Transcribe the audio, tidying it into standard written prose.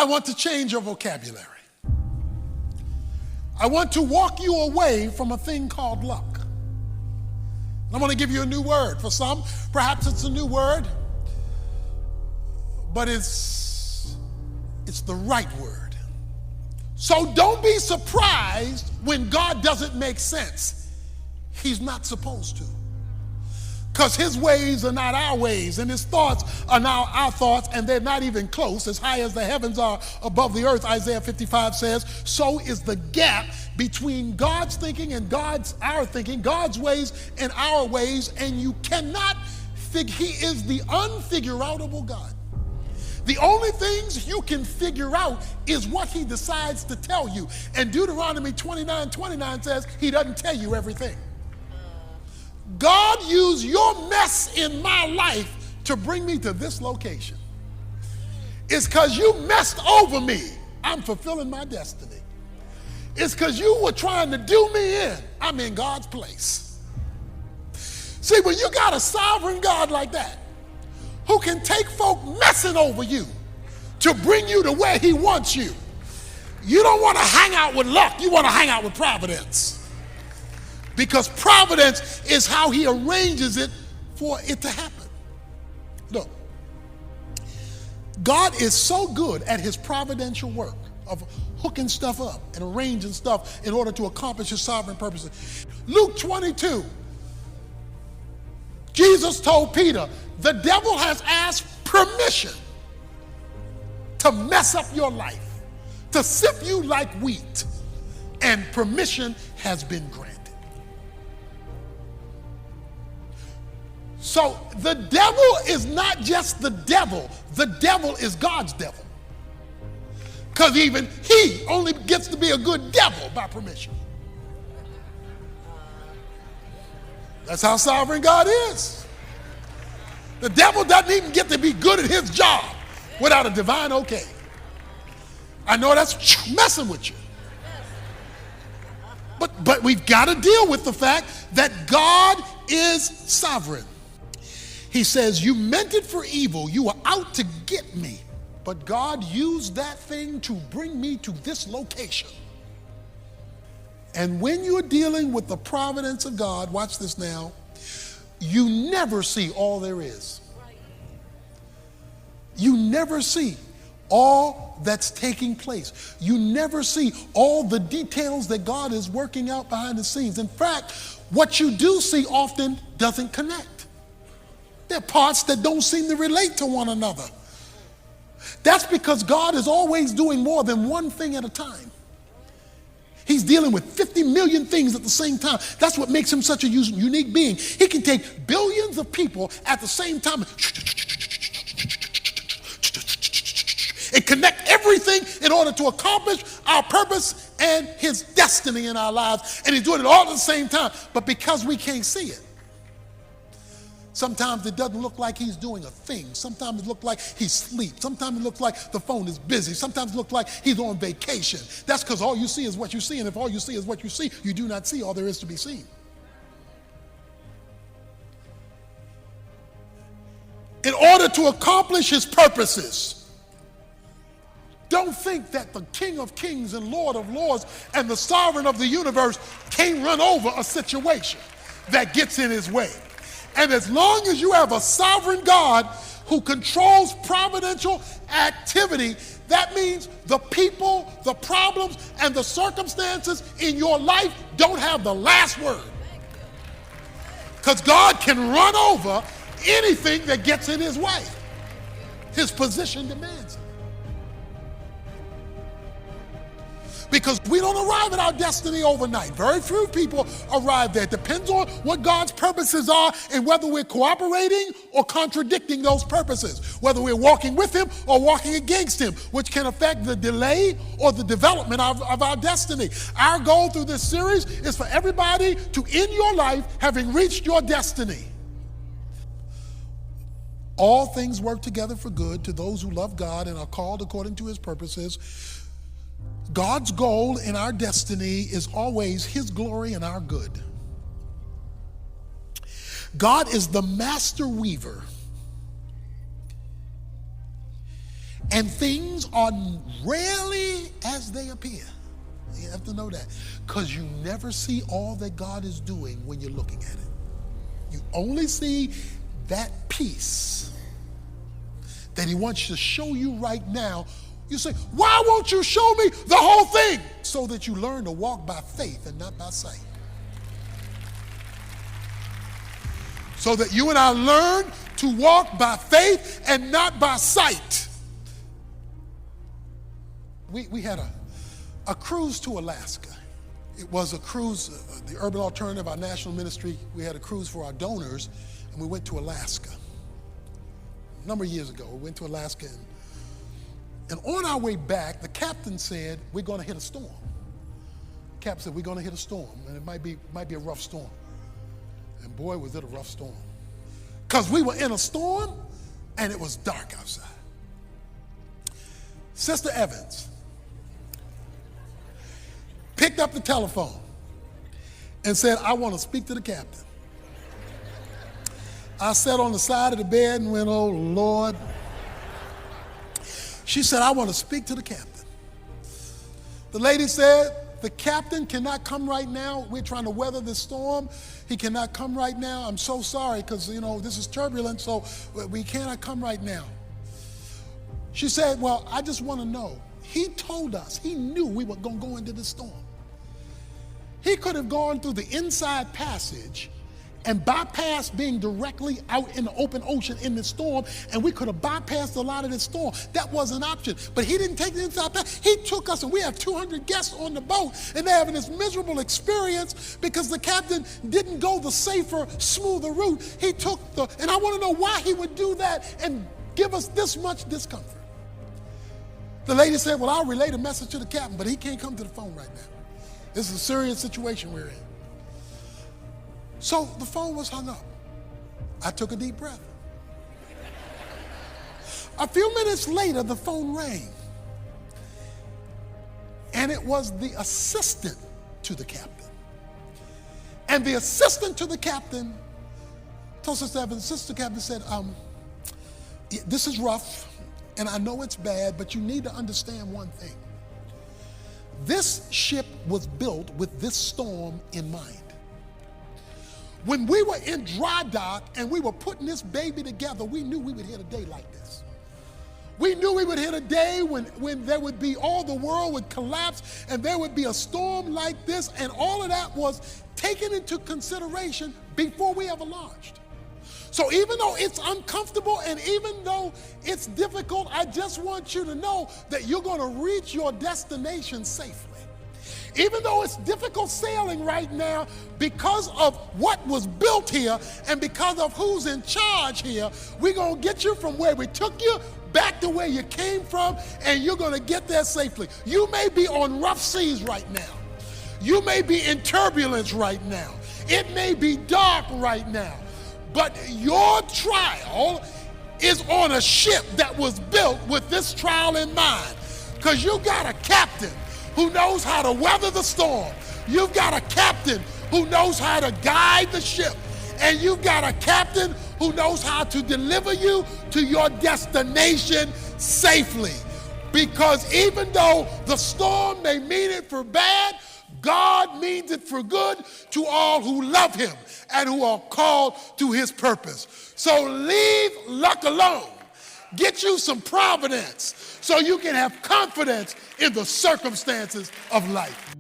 I want to change your vocabulary. I want to walk you away from a thing called luck. I want to give you a new word. For some, perhaps it's a new word, but it's the right word. So don't be surprised when God doesn't make sense. He's not supposed to. Because his ways are not our ways, and his thoughts are not our thoughts, and they're not even close. As high as the heavens are above the earth, Isaiah 55 says, so is the gap between God's thinking and our thinking, God's ways and our ways, and you cannot he is the unfigure-outable God. The only things you can figure out is what he decides to tell you. And Deuteronomy 29:29 says he doesn't tell you everything. God used your mess in my life to bring me to this location. It's because you messed over me. I'm fulfilling my destiny. It's because you were trying to do me in. I'm in God's place. See, when you got a sovereign God like that, who can take folk messing over you to bring you to where he wants you, you don't want to hang out with luck. You want to hang out with providence. Because providence is how he arranges it for it to happen. Look, God is so good at his providential work of hooking stuff up and arranging stuff in order to accomplish his sovereign purposes. Luke 22, Jesus told Peter, the devil has asked permission to mess up your life, to sift you like wheat, and permission has been granted. So the devil is not just the devil is God's devil. Because even he only gets to be a good devil by permission. That's how sovereign God is. The devil doesn't even get to be good at his job without a divine okay. I know that's messing with you. But we've got to deal with the fact that God is sovereign. He says, you meant it for evil. You were out to get me. But God used that thing to bring me to this location. And when you're dealing with the providence of God, watch this now, you never see all there is. You never see all that's taking place. You never see all the details that God is working out behind the scenes. In fact, what you do see often doesn't connect. There are parts that don't seem to relate to one another. That's because God is always doing more than one thing at a time. He's dealing with 50 million things at the same time. That's what makes him such a unique being. He can take billions of people at the same time and connect everything in order to accomplish our purpose and his destiny in our lives. And he's doing it all at the same time. But because we can't see it, sometimes it doesn't look like he's doing a thing. Sometimes it looks like he's asleep. Sometimes it looks like the phone is busy. Sometimes it looks like he's on vacation. That's because all you see is what you see. And if all you see is what you see, you do not see all there is to be seen. In order to accomplish his purposes, don't think that the King of Kings and Lord of Lords and the sovereign of the universe can't run over a situation that gets in his way. And as long as you have a sovereign God who controls providential activity, that means the people, the problems, and the circumstances in your life don't have the last word. Because God can run over anything that gets in his way. His position demands it. Because we don't arrive at our destiny overnight. Very few people arrive there. It depends on what God's purposes are and whether we're cooperating or contradicting those purposes. Whether we're walking with him or walking against him, which can affect the delay or the development of our destiny. Our goal through this series is for everybody to end your life having reached your destiny. All things work together for good to those who love God and are called according to his purposes. God's goal in our destiny is always his glory and our good. God is the master weaver, And things are rarely as they appear. You have to know that. Because you never see all that God is doing when you're looking at it. You only see that piece that he wants to show you right now. You say, why won't you show me the whole thing? So that you learn to walk by faith and not by sight. So that you and I learn to walk by faith and not by sight. We had a cruise to Alaska. It was a cruise, the Urban Alternative, our national ministry, we had a cruise for our donors, and we went to Alaska. A number of years ago, we went to Alaska, and on our way back, the captain said, we're going to hit a storm. The captain said, we're going to hit a storm, and it might be a rough storm. And boy, was it a rough storm. Because we were in a storm, and it was dark outside. Sister Evans picked up the telephone and said, I want to speak to the captain. I sat on the side of the bed and went, oh, Lord. She said, I want to speak to the captain. The lady said, the captain cannot come right now. We're trying to weather this storm. He cannot come right now. I'm so sorry because, this is turbulent, so we cannot come right now. She said, well, I just want to know. He told us, he knew we were going to go into the storm. He could have gone through the inside passage and bypassed being directly out in the open ocean in the storm, and we could have bypassed a lot of this storm. That was an option. But he didn't take the inside passage. He took us, and we have 200 guests on the boat, and they're having this miserable experience because the captain didn't go the safer, smoother route. He took and I want to know why he would do that and give us this much discomfort. The lady said, well, I'll relay the message to the captain, but he can't come to the phone right now. This is a serious situation we're in. So the phone was hung up. I took a deep breath. A few minutes later, the phone rang. And it was the assistant to the captain. And the assistant to the captain told Sister Evans, Sister Captain said, this is rough, and I know it's bad, but you need to understand one thing. This ship was built with this storm in mind. When we were in dry dock and we were putting this baby together, we knew we would hit a day like this. We knew we would hit a day when there would be, all the world would collapse and there would be a storm like this, and all of that was taken into consideration before we ever launched. So even though it's uncomfortable and even though it's difficult, I just want you to know that you're going to reach your destination safely. Even though it's difficult sailing right now, because of what was built here and because of who's in charge here, we're going to get you from where we took you back to where you came from, and you're going to get there safely. You may be on rough seas right now. You may be in turbulence right now. It may be dark right now. But your trial is on a ship that was built with this trial in mind, because you got a captain who knows how to weather the storm. You've got a captain who knows how to guide the ship. And you've got a captain who knows how to deliver you to your destination safely. Because even though the storm may mean it for bad, God means it for good to all who love him and who are called to his purpose. So leave luck alone. Get you some providence so you can have confidence in the circumstances of life.